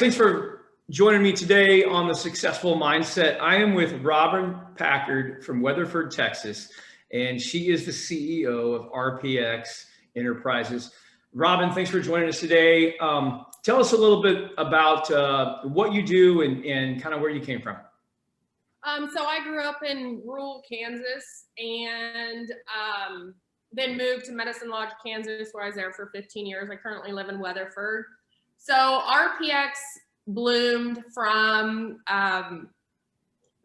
thanks for joining me today on The Successful Mindset. I am with Robin Packard from Weatherford, Texas, and she is the CEO of RPX Enterprises. Robin, thanks for joining us today. Tell us a little bit about what you do and kind of where you came from. So I grew up in rural Kansas and then moved to Medicine Lodge, Kansas, where I was there for 15 years. I currently live in Weatherford. So RPX bloomed from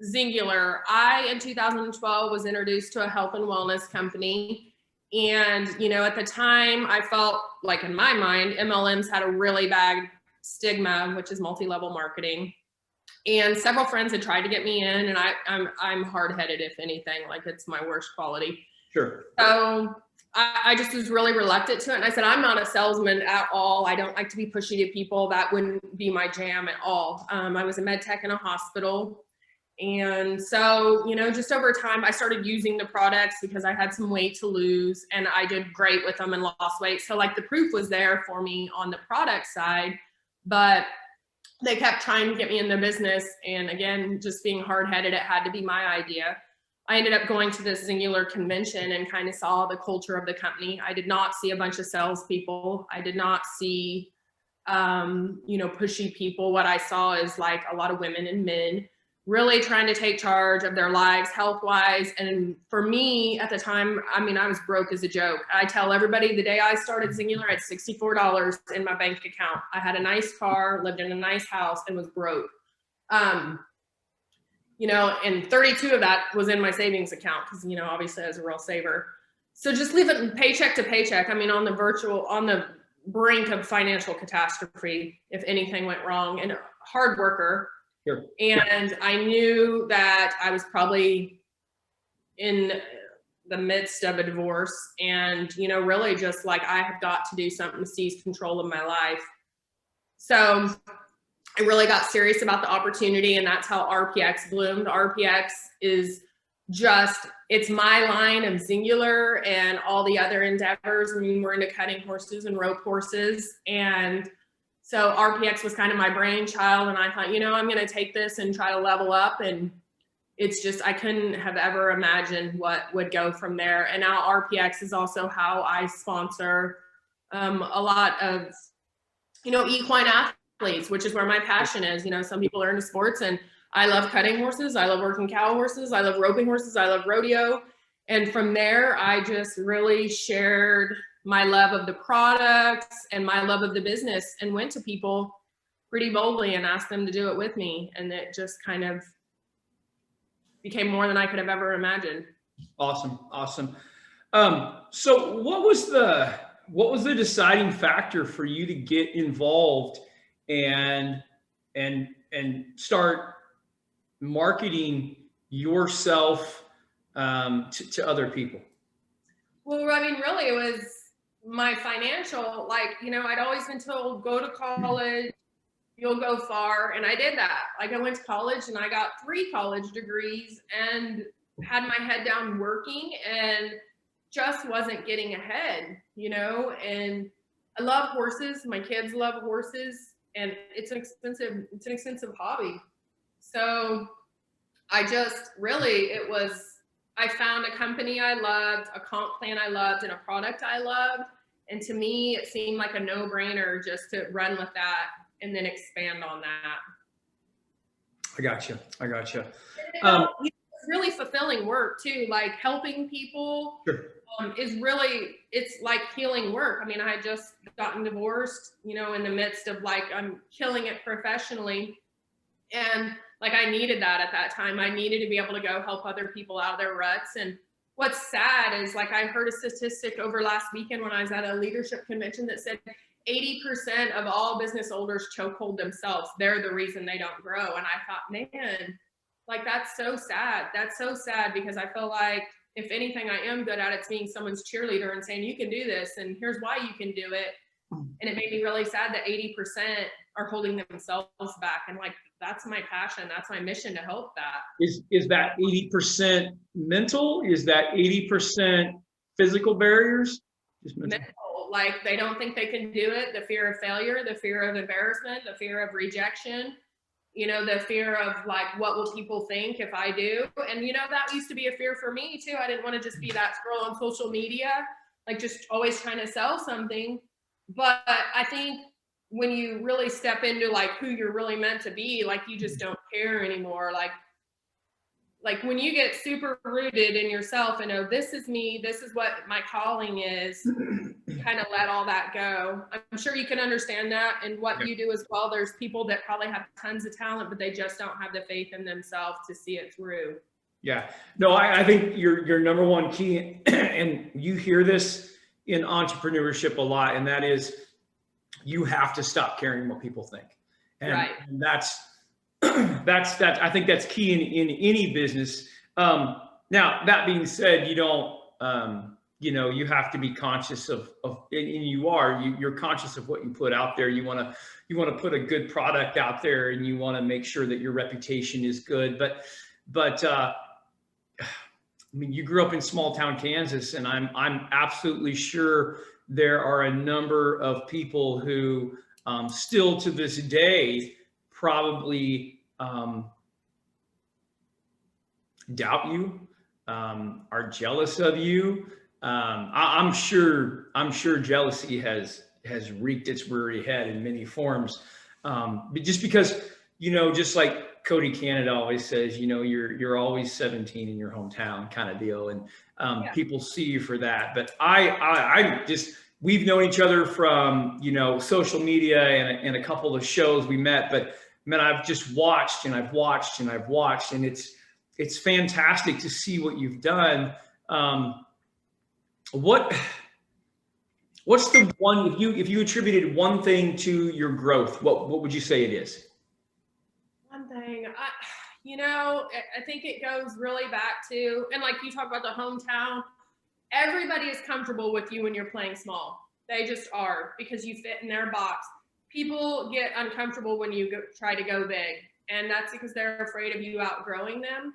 Singular. In 2012, was introduced to a health and wellness company. And, you know, at the time, I felt like in my mind, MLMs had a really bad stigma, which is multi-level marketing. And several friends had tried to get me in, and I'm hard-headed, if anything, like it's my worst quality. Sure. So I just was really reluctant to it. And I said, I'm not a salesman at all. I don't like to be pushy to people. That wouldn't be my jam at all. I was a med tech in a hospital. And so, you know, just over time, I started using the products because I had some weight to lose, and I did great with them and lost weight. So like the proof was there for me on the product side, but they kept trying to get me in the business. And again, just being hard-headed, it had to be my idea. I ended up going to this Singular convention and kind of saw the culture of the company. I did not see a bunch of salespeople. I did not see, you know, pushy people. What I saw is like a lot of women and men really trying to take charge of their lives health-wise. And for me at the time, I mean, I was broke as a joke. I tell everybody the day I started Singular, I had $64 in my bank account. I had a nice car, lived in a nice house, and was broke. You know, and 32 of that was in my savings account because, you know, obviously I was a real saver. So just leave it paycheck to paycheck. I mean, on the brink of financial catastrophe, if anything went wrong, and a hard worker. Sure. And I knew that I was probably in the midst of a divorce and, you know, really just like I have got to do something to seize control of my life. So I really got serious about the opportunity, and that's how RPX bloomed. RPX is just, it's my line of Singular and all the other endeavors. I mean, we're into cutting horses and rope horses. And so RPX was kind of my brainchild, and I thought, you know, I'm going to take this and try to level up. And it's just, I couldn't have ever imagined what would go from there. And now RPX is also how I sponsor a lot of, you know, equine athletes, which is where my passion is. You know, some people are into sports, and I love cutting horses. I love working cow horses. I love roping horses. I love rodeo. And from there, I just really shared my love of the products and my love of the business and went to people pretty boldly and asked them to do it with me. And it just kind of became more than I could have ever imagined. Awesome. Awesome. So what was the deciding factor for you to get involved and start marketing yourself to other people? Well, I mean, really, it was my financial, like, you know, I'd always been told, go to college, you'll go far. And I did that. Like, I went to college and I got 3 college degrees and had my head down working and just wasn't getting ahead, you know. And I love horses. My kids love horses, and it's an expensive hobby. So I just really, I found a company I loved, a comp plan I loved, and a product I loved. And to me, it seemed like a no-brainer just to run with that and then expand on that. I gotcha. It's really fulfilling work too. Like helping people is really, it's like healing work. I mean, I had just gotten divorced, you know, in the midst of like, I'm killing it professionally. And like, I needed that at that time. I needed to be able to go help other people out of their ruts. And what's sad is, like, I heard a statistic over last weekend when I was at a leadership convention that said 80% of all business owners chokehold themselves. They're the reason they don't grow. And I thought, man, like, that's so sad. That's so sad, because I feel like if anything I am good at, it's being someone's cheerleader and saying, you can do this and here's why you can do it. And it made me really sad that 80% are holding themselves back. And like, that's my passion. That's my mission, to help that. Is that 80% mental? Is that 80% physical barriers? Just mental. people. Like they don't think they can do it. The fear of failure, the fear of embarrassment, the fear of rejection, the fear of like, what will people think if I do? And, that used to be a fear for me too. I didn't want to just be that girl on social media, like just always trying to sell something. But I think when you really step into like who you're really meant to be, like you just don't care anymore. Like when you get super rooted in yourself and know this is me, this is what my calling is, kind of let all that go. I'm sure you can understand that and what you do as well. There's people that probably have tons of talent, but they just don't have the faith in themselves to see it through. Yeah, no, I think your number one key, and you hear this in entrepreneurship a lot, and that is you have to stop caring what people think. And that's I think that's key in any business. Now that being said, you don't, you have to be conscious of and you're conscious of what you put out there. You want to put a good product out there, and you want to make sure that your reputation is good. But I mean, you grew up in small town Kansas, and I'm absolutely sure there are a number of people who still to this day probably doubt you, are jealous of you. I'm sure jealousy has wreaked its weary head in many forms. But just because, just like Cody Canada always says, you're always 17 in your hometown kind of deal. And people see you for that. But we've known each other from, social media and a couple of shows we met, but man, I've just watched and I've watched and I've watched, and it's fantastic to see what you've done. What's the one, if you attributed one thing to your growth, what would you say it is? One thing, I think it goes really back to, and like you talk about the hometown, everybody is comfortable with you when you're playing small. They just are, because you fit in their box. People get uncomfortable when you try to go big, and that's because they're afraid of you outgrowing them.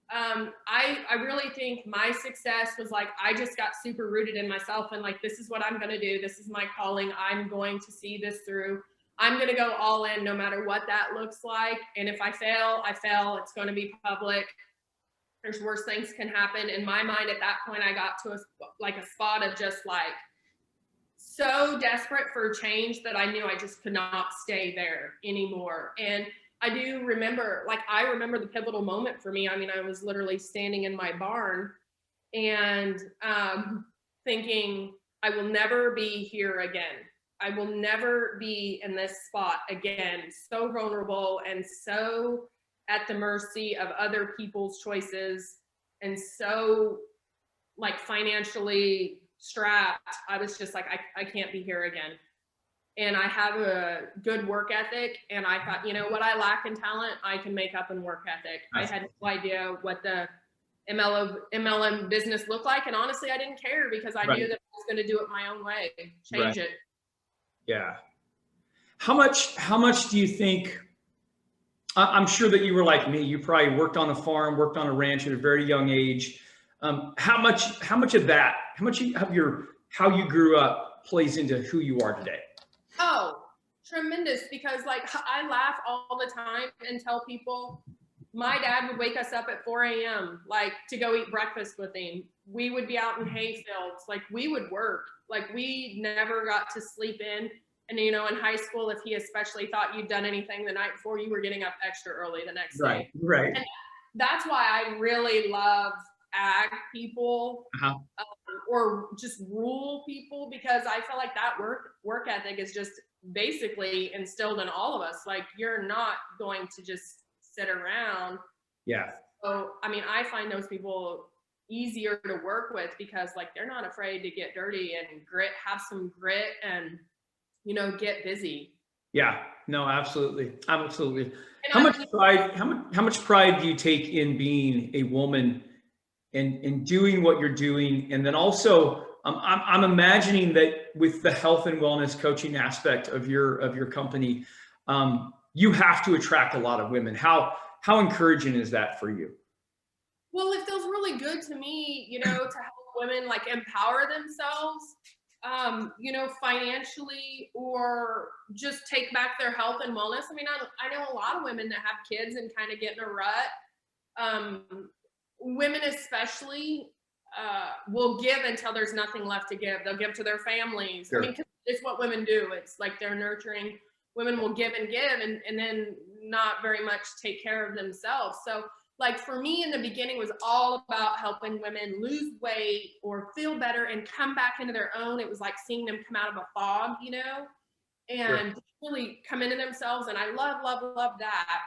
I really think my success was like, I just got super rooted in myself and like, this is what I'm going to do. This is my calling. I'm going to see this through. I'm going to go all in no matter what that looks like. And if I fail, I fail. It's going to be public. There's worse things can happen. In my mind, at that point, I got to a spot of just like so desperate for change that I knew I just could not stay there anymore. And I do remember, I remember the pivotal moment for me. I mean, I was literally standing in my barn and thinking, I will never be here again. I will never be in this spot again. So vulnerable and so at the mercy of other people's choices, and so financially strapped. I was just like, I can't be here again. And I have a good work ethic, and I thought, what I lack in talent, I can make up in work ethic. I had no idea what the MLM business looked like, and honestly, I didn't care because I knew that I was going to do it my own way, change it. Yeah. How much do you think? I'm sure that you were like me. You probably worked on a farm, worked on a ranch at a very young age. How much of that? How much of how you grew up plays into who you are today? Oh, tremendous. Because I laugh all the time and tell people my dad would wake us up at 4 a.m. To go eat breakfast with him. We would be out in hay fields. We would work. We never got to sleep in. And, in high school, if he especially thought you'd done anything the night before, you were getting up extra early the next day. Right. And that's why I really love ag people, or just rural people, because I feel like that work ethic is just basically instilled in all of us. You're not going to just sit around. Yeah. So, I mean, I find those people easier to work with because they're not afraid to get dirty and have some grit and, get busy. Yeah, no, absolutely. Absolutely. How much pride do you take in being a woman and doing what you're doing? And then also, I'm imagining that with the health and wellness coaching aspect of your company, you have to attract a lot of women. How encouraging is that for you? Well, it feels really good to me, to help women empower themselves. financially, or just take back their health and wellness. I mean, I know a lot of women that have kids and kind of get in a rut. Women especially will give until there's nothing left to give. They'll give to their families. Sure. I mean, 'cause it's what women do. It's like they're nurturing. Women will give and give, and then not very much take care of themselves. So like for me in the beginning was all about helping women lose weight or feel better and come back into their own. It was like seeing them come out of a fog, and really come into themselves. And I love that.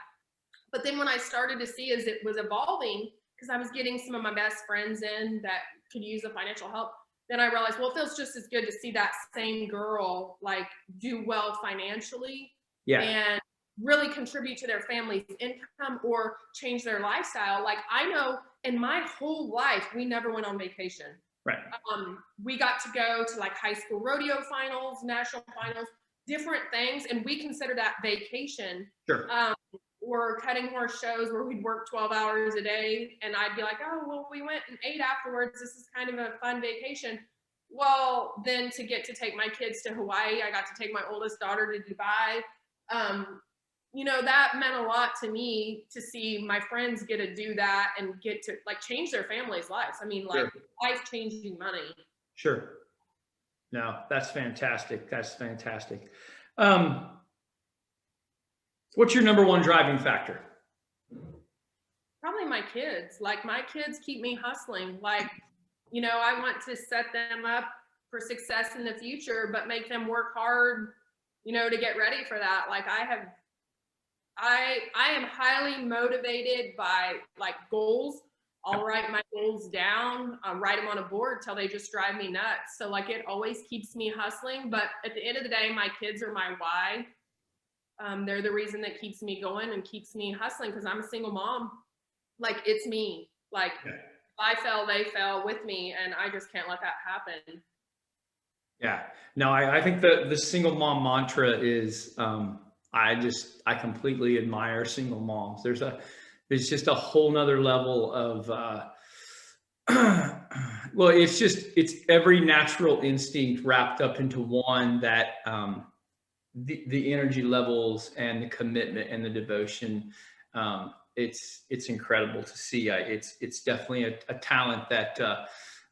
But then when I started to see as it was evolving, because I was getting some of my best friends in that could use the financial help, then I realized, well, it feels just as good to see that same girl like do well financially and really contribute to their family's income or change their lifestyle. Like I know in my whole life, we never went on vacation. Right. We got to go to like high school rodeo finals, national finals, different things. And we consider that vacation. Sure. Or cutting horse shows where we'd work 12 hours a day. And I'd be like, oh, well, we went and ate afterwards. This is kind of a fun vacation. Well, then to get to take my kids to Hawaii, I got to take my oldest daughter to Dubai. That meant a lot to me to see my friends get to do that and get to like change their families' lives. I mean, like life-changing money. Sure. No, that's fantastic. That's fantastic. What's your number one driving factor? Probably my kids. Like my kids keep me hustling. Like, I want to set them up for success in the future, but make them work hard, to get ready for that. Like I am highly motivated by like goals. I'll write my goals down, write them on a board till they just drive me nuts. So like it always keeps me hustling. But at the end of the day, my kids are my why. They're the reason that keeps me going and keeps me hustling because I'm a single mom. Like it's me. Like if I fell, they fell with me, and I just can't let that happen. Yeah. No, I think the single mom mantra is I completely admire single moms. There's just a whole nother level of well, it's every natural instinct wrapped up into one that the energy levels and the commitment and the devotion, it's incredible to see. It's definitely a talent that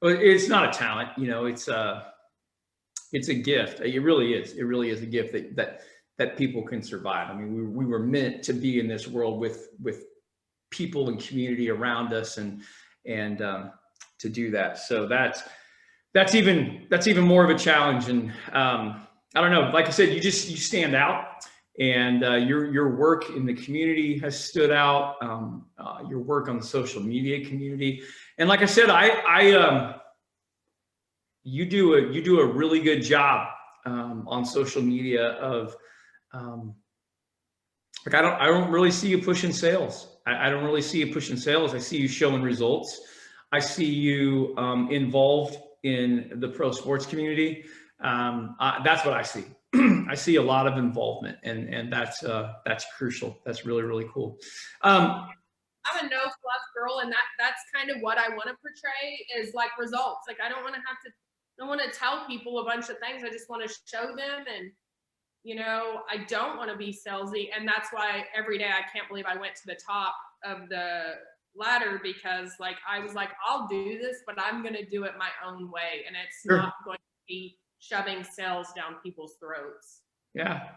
it's not a talent, it's a gift. It really is. It really is a gift that people can survive. I mean, we were meant to be in this world with people and community around us, and to do that. So that's even more of a challenge. And I don't know, like I said, you stand out, and your work in the community has stood out. Your work on the social media community, and like I said, you do a really good job on social media of like I don't really see you pushing sales. I don't really see you pushing sales. I see you showing results. I see you involved in the pro sports community. That's what I see. I see a lot of involvement, and that's crucial. That's really, really cool. I'm a no fluff girl, and that's kind of what I want to portray is like results. Like I don't want to tell people a bunch of things. I just want to show them, and I don't want to be salesy. And that's why every day I can't believe I went to the top of the ladder, because like I was like, I'll do this, but I'm going to do it my own way, and it's not going to be shoving sales down people's throats. Yeah.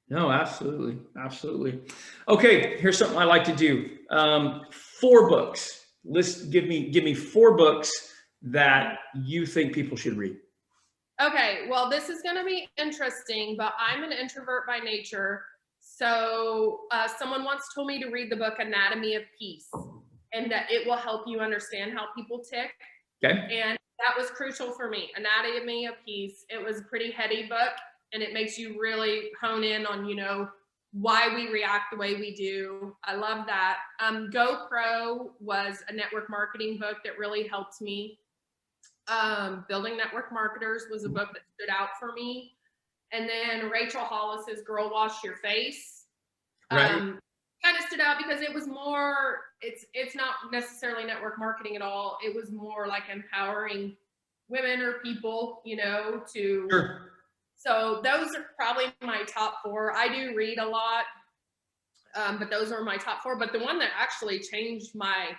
No, absolutely. Absolutely. Okay. Here's something I like to do. 4 books. Give me 4 books that you think people should read. Okay. Well, this is going to be interesting, but I'm an introvert by nature. So someone once told me to read the book Anatomy of Peace, and that it will help you understand how people tick. Okay. And that was crucial for me. Anatomy of Peace. It was a pretty heady book, and it makes you really hone in on, why we react the way we do. I love that. GoPro was a network marketing book that really helped me. Building Network Marketers was a book that stood out for me. And then Rachel Hollis's Girl Wash Your Face. Right. Kind of stood out because it was more, it's not necessarily network marketing at all. It was more like empowering women or people, you know, to, Sure. so those are probably my top 4. I do read a lot, but those are my top 4. But the one that actually changed my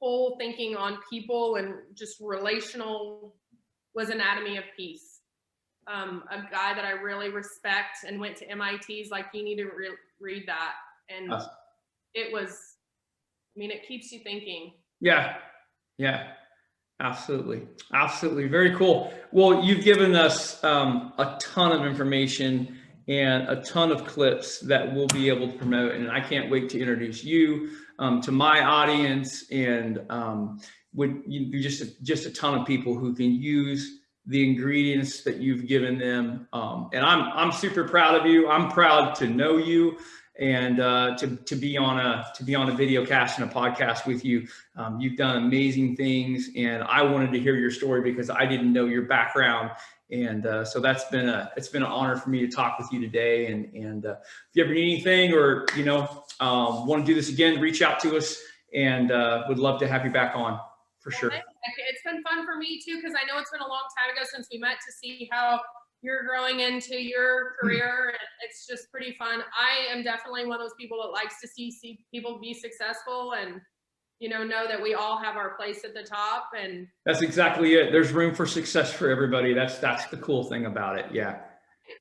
whole thinking on people and just relational was Anatomy of Peace. A guy that I really respect and went to MIT's like, you need to read that. And it was, I mean, it keeps you thinking. Yeah. Yeah. Absolutely. Absolutely. Very cool. Well, you've given us a ton of information and a ton of clips that we'll be able to promote. And I can't wait to introduce you to my audience, and just a ton of people who can use the ingredients that you've given them. And I'm super proud of you. I'm proud to know you, and to be on a video cast and a podcast with you. You've done amazing things, and I wanted to hear your story because I didn't know your background. And so it's been an honor for me to talk with you today. And if you ever need anything, or want to do this again, reach out to us, and would love to have you back on for sure. It's been fun for me too, because I know it's been a long time ago since we met, to see how you're growing into your career. And it's just pretty fun. I am definitely one of those people that likes to see people be successful, and know that we all have our place at the top. And that's exactly it. There's room for success for everybody. That's the cool thing about it. Yeah.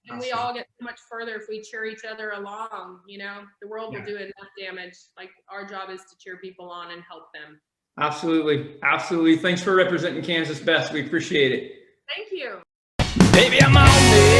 And we all get so much further if we cheer each other along. The world will do enough damage. Like, our job is to cheer people on and help them. Absolutely. Absolutely. Thanks for representing Kansas best. We appreciate it. Thank you. Baby, I'm on it.